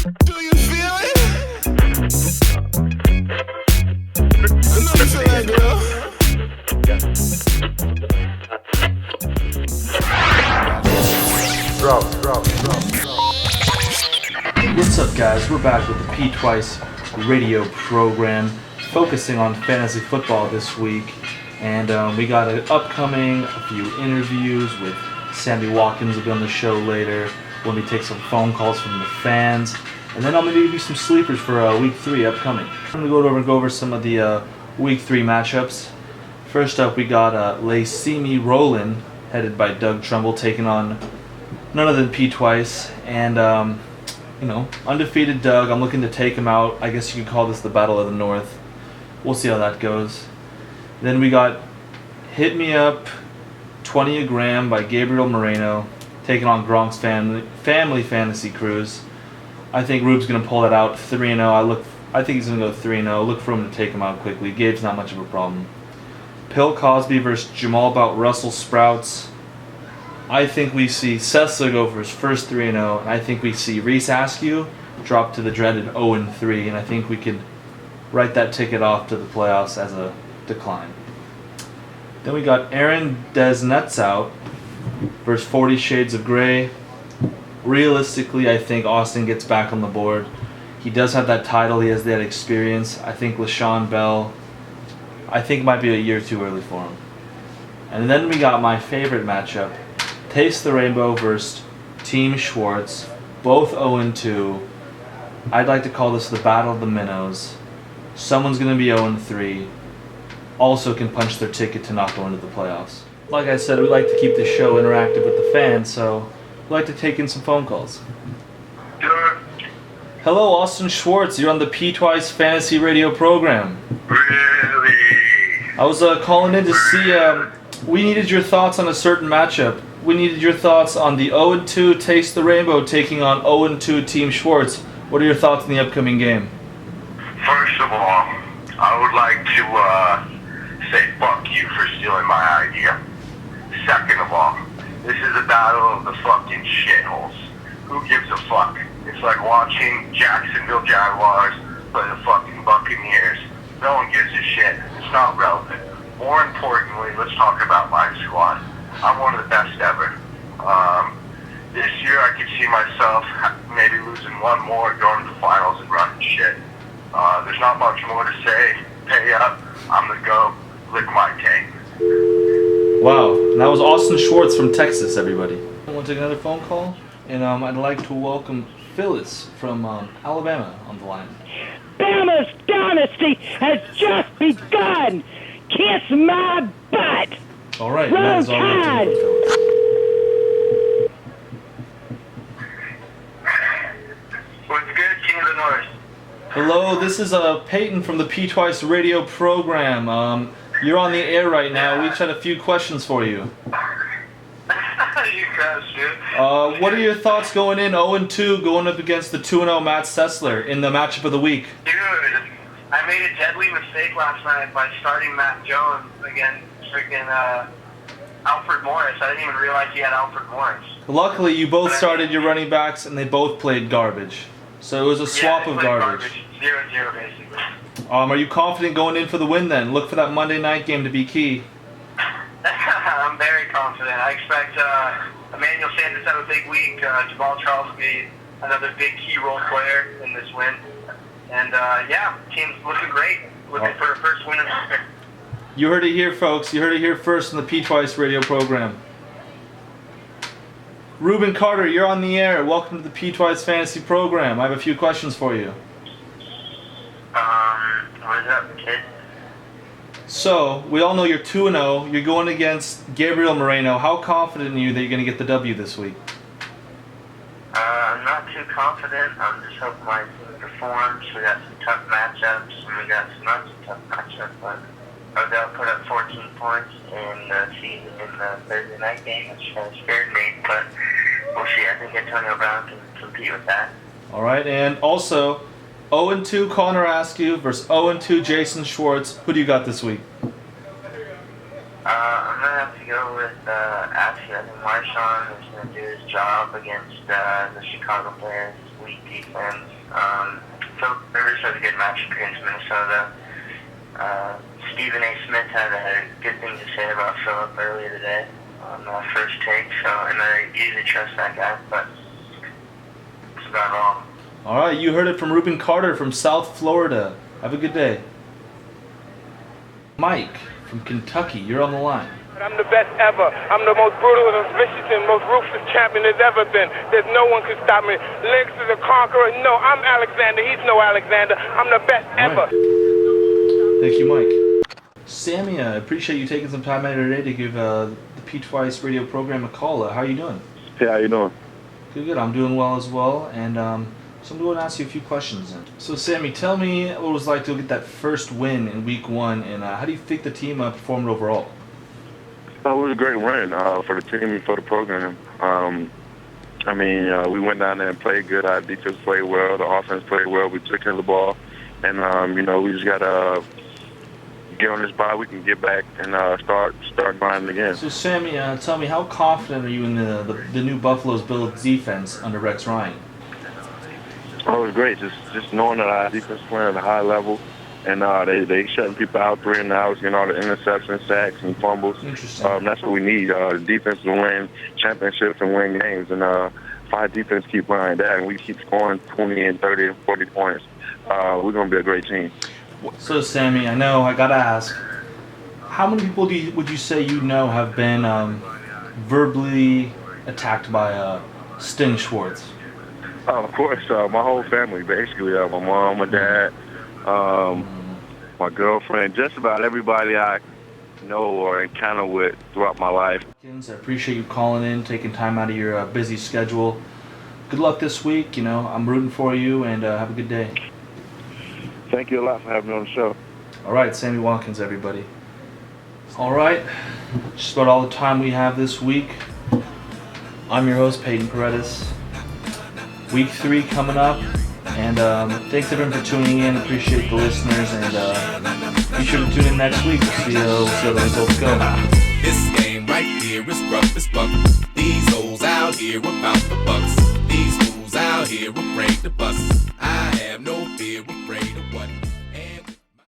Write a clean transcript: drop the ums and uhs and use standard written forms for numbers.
Do you feel it? I know you feel that, girl. Drop. What's up, guys? We're back with the P-2wice radio program, focusing on fantasy football this week. And we got an upcoming, a few interviews with Sammy Watkins will be on the show later. We'll be take some phone calls from the fans. And then I'll maybe give you some sleepers for week 3 upcoming. I'm going to go over some of the week 3 matchups. First up, we got Lacey Roland, headed by Doug Trumbull, taking on none other than P-2wice. And, undefeated Doug. I'm looking to take him out. I guess you could call this the Battle of the North. We'll see how that goes. Then we got Hit Me Up 20 a Gram by Gabriel Moreno, taking on Gronk's family fantasy cruise. I think Rube's going to pull that out 3-0. I think he's going to go 3-0. Look for him to take him out quickly. Gabe's not much of a problem. Pill Cosby versus Jamal Bout Russell Sprouts. I think we see Sessler go for his first 3-0, and I think we see Reese Askew drop to the dreaded 0-3, and I think we can write that ticket off to the playoffs as a decline. Then we got Aaron Des Nuts out versus 40 Shades of Grey. Realistically, I think Austin gets back on the board. He does have that title. He has that experience. I think LaShawn Bell, I think might be a year too early for him. And then we got my favorite matchup, Taste the Rainbow versus Team Schwartz, both 0-2. I'd like to call this the Battle of the Minnows. Someone's going to be 0-3. Also can punch their ticket to not go into the playoffs. Like I said, we like to keep the show interactive with the fans, so we'd like to take in some phone calls. Sure. Hello, Austin Schwartz. You're on the P-2wice Fantasy Radio program. Really? I was calling in to see, we needed your thoughts on a certain matchup. We needed your thoughts on the 0-2 Taste the Rainbow taking on 0-2 Team Schwartz. What are your thoughts on the upcoming game? First of all, I would like to say fuck you for stealing my idea. Second of all, this is a battle of the fucking shitholes. Who gives a fuck? It's like watching Jacksonville Jaguars play the fucking Buccaneers. No one gives a shit. It's not relevant. More importantly, let's talk about my squad. I'm one of the best ever. This year I could see myself maybe losing one more, going to the finals and running shit. There's not much more to say. Pay up. I'm the GOAT. Lick my tank. Wow, and that was Austin Schwartz from Texas, everybody. I want to take another phone call, and I'd like to welcome Phyllis from Alabama on the line. Bama's dynasty has just begun. Kiss my butt. All right, and that is all we have to do for Phyllis. What's good, King of the North? Hello, this is Peyton from the P-2wice radio program. You're on the air right now. We just had a few questions for you. You guys, dude. What are your thoughts going in 0-2, going up against the 2-0 Matt Sessler in the matchup of the week? Dude, I made a deadly mistake last night by starting Matt Jones against freaking Alfred Morris. I didn't even realize he had Alfred Morris. Luckily, you both started your running backs, and they both played garbage. So it was a swap they of played garbage. 0-0 basically. Are you confident going in for the win then? Look for that Monday night game to be key. I'm very confident. I expect Emmanuel Sanders to have a big week. Jamal Charles will be another big key role player in this win. And team's looking great. Looking for a first win of the year. You heard it here, folks. You heard it here first in the P-2wice radio program. Ruben Carter, you're on the air. Welcome to the P-2wice fantasy program. I have a few questions for you. What is up, kid? So, we all know you're 2-0. You're going against Gabriel Moreno. How confident are you that you're going to get the W this week? I'm not too confident. I'm just hoping my team performs. We got some tough matchups, and we got some not so tough matchups, but no doubt put up 14 points in the Thursday night game, which kind of scared me, but we'll see. I think Antonio Brown can compete with that. All right, and also 0-2 Connor Askew versus 0-2 Jason Schwartz. Who do you got this week? I'm going to have to go with Askew. I think Marshawn is going to do his job against the Chicago Bears' weak defense. Philip Rivers has a good matchup against Minnesota. Stephen A. Smith had a good thing to say about Philip earlier today on First Take, and I usually trust that guy, but it's about all. All right, you heard it from Ruben Carter from South Florida. Have a good day. Mike from Kentucky, you're on the line. I'm the best ever. I'm the most brutal and vicious and most ruthless champion there's ever been. There's no one can stop me. Lynx is a conqueror. No, I'm Alexander. He's no Alexander. I'm the best ever. Thank you, Mike. Sammy, I appreciate you taking some time out of your day to give the P-2wice radio program a call. How are you doing? Hey, how you doing? Good. I'm doing well as well, and so I'm going to ask you a few questions. So, Sammy, tell me what it was like to get that first win in Week 1, and how do you think the team performed overall? It was a great win for the team and for the program. We went down there and played good. Our defense played well. The offense played well. We took care of the ball. And, we just got to get on this bye. We can get back and start grinding again. So, Sammy, tell me, how confident are you in the new Buffalo's Bills defense under Rex Ryan? Oh, it was great. Just knowing that our defense playing at a high level. And they shutting people out 3 and outs, all the interceptions, sacks, and fumbles. Interesting. That's what we need. The defense to win championships and win games. And if our defense keep playing that and we keep scoring 20 and 30 and 40 points, we're going to be a great team. So, Sammy, I know I got to ask, how many people would you say have been verbally attacked by Sting Schwartz? Of course, my whole family, basically. My mom, my dad. My girlfriend, just about everybody I know or encounter with throughout my life. I appreciate you calling in, taking time out of your busy schedule. Good luck this week. I'm rooting for you, and have a good day. Thank you a lot for having me on the show. All right, Sammy Watkins, everybody. All right, just about all the time we have this week. I'm your host, Peyton Paredes. Week 3 coming up. And thanks everyone for tuning in. Appreciate the listeners, and be sure to tune in next week. See how the results go. This game right here is rough as fuck. These hoes out here about the bucks. These fools out here will break the bus.